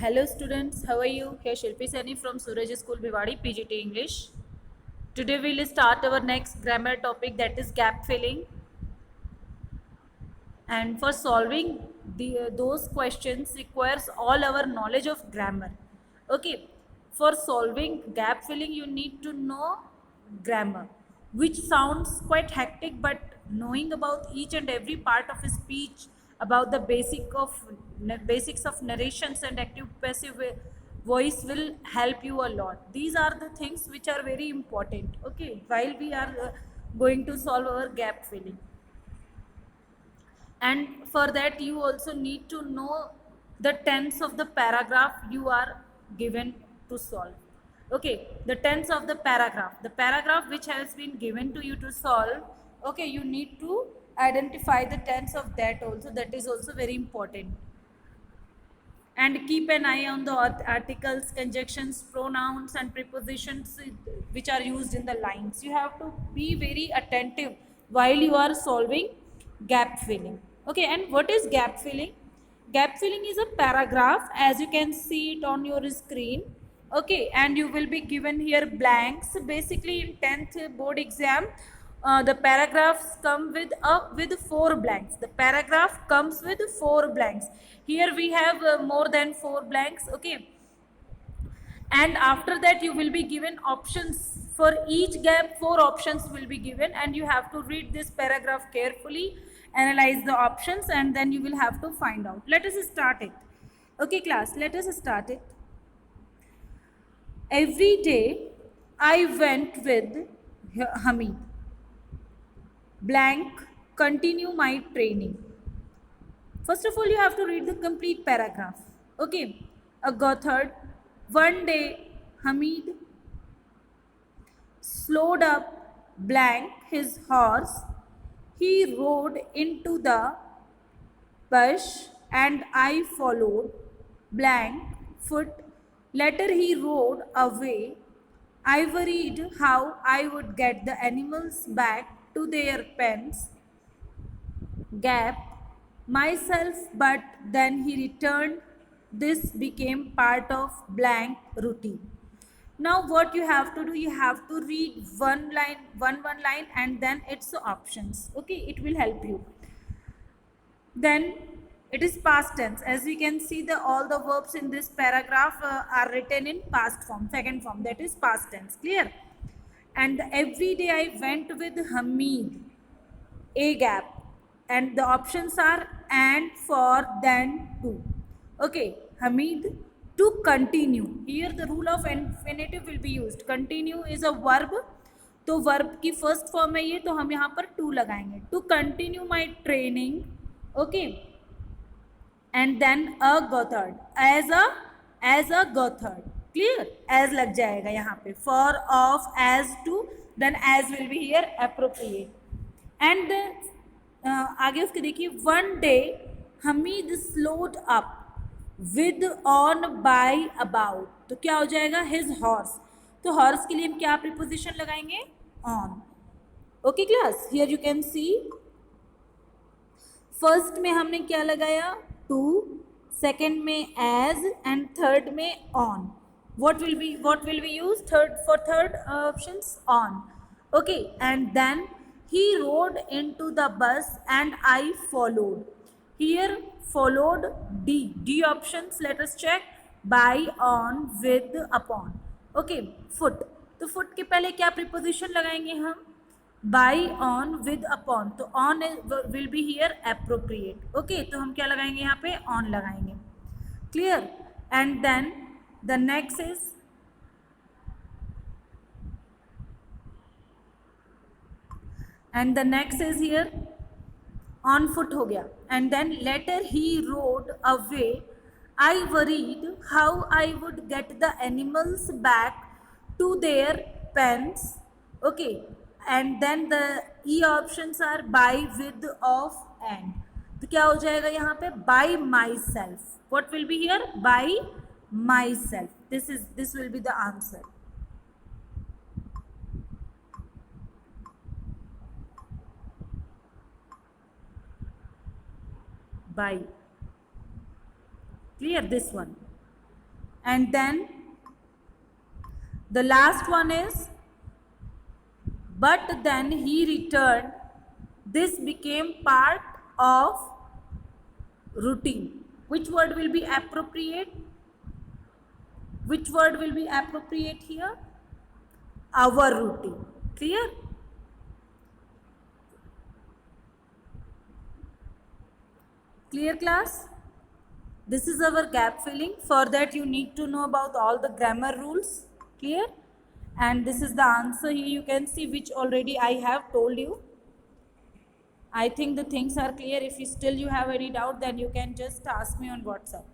Hello students, how are you? Here Shilpi Sani from Suraj School Bhiwadi, PGT English. Today we will start our next grammar topic, that is gap filling. And for solving those questions requires all our knowledge of grammar. Okay, for solving gap filling you need to know grammar, which sounds quite hectic, but knowing about each and every part of a speech, about the basics of narrations and active passive voice will help you a lot. These are the things which are very important, okay, while we are going to solve our gap filling. And for that you also need to know the tense of the paragraph you are given to solve. Okay, the tense of the paragraph which has been given to you to solve. Okay, you need to identify the tense of that also. That is also very important. And keep an eye on the articles, conjunctions, pronouns and prepositions which are used in the lines. You have to be very attentive while you are solving gap filling. Okay, and what is gap filling? Gap filling is a paragraph, as you can see it on your screen. Okay, and you will be given here blanks. Basically in 10th board exam, the paragraphs come with four blanks. The paragraph comes with four blanks. Here we have more than four blanks. Okay, and after that you will be given options. For each gap, four options will be given, and you have to read this paragraph carefully, analyze the options, and then you will have to find out. Let us start it. Okay class, let us start it. Every day I went with Hamid. Blank, continue my training. First of all, you have to read the complete paragraph. Okay, a Gothard. One day, Hamid slowed up blank his horse. He rode into the bush and I followed blank foot. Later he rode away. I worried how I would get the animals back to their pens. Gap myself, but then he returned. This became part of blank routine. Now what you have to do, you have to read one line and then its options. Okay, it will help you. Then it is past tense. As we can see, the all the verbs in this paragraph are written in past form, second form, that is past tense. Clear? And every day I went with Hamid, a gap, and the options are and, for, then, to. Okay, Hamid, to continue. Here the rule of infinitive will be used. Continue is a verb, तो verb की first form है ये, तो हम यहाँ पर to लगाएंगे. To continue my training. Okay, and then a goatherd, as a goatherd. Clear? As लग जाएगा यहाँ पे. For, of, as, to, then as will be here appropriate. And आगे उसके देखिए, one day Hamid slowed up with on by about. तो क्या हो जाएगा? His horse. तो हॉर्स के लिए हम क्या प्रीपोजिशन लगाएंगे? On. Okay class, here you can see first में हमने क्या लगाया? टू, सेकेंड में एज, एंड थर्ड में on. what will we use third options? On. Okay, and then he rode into the bus and I followed. Here followed, d options. Let us check. By, on, with, upon. Okay, foot. तो foot के पहले क्या preposition लगाएंगे हम? By, on, with, upon. तो on will be here appropriate. Okay, तो हम क्या लगाएंगे यहाँ पे? On लगाएंगे. Clear? And then the next is here on foot हो गया. And then later he rode away. I worried how I would get the animals back to their pens. Okay, and then the e options are by, with, of, and. तो क्या हो जाएगा यहाँ पे? By myself. What will be here? By myself. This will be the answer. By. Clear? This one. And then the last one is, but then he returned. This became part of routine. Which word will be appropriate? Which word will be appropriate here? Our routine. Clear? Clear, class? This is our gap filling. For that you need to know about all the grammar rules. Clear? And this is the answer here. You can see which already I have told you. I think the things are clear. If you still you have any doubt, then you can just ask me on WhatsApp.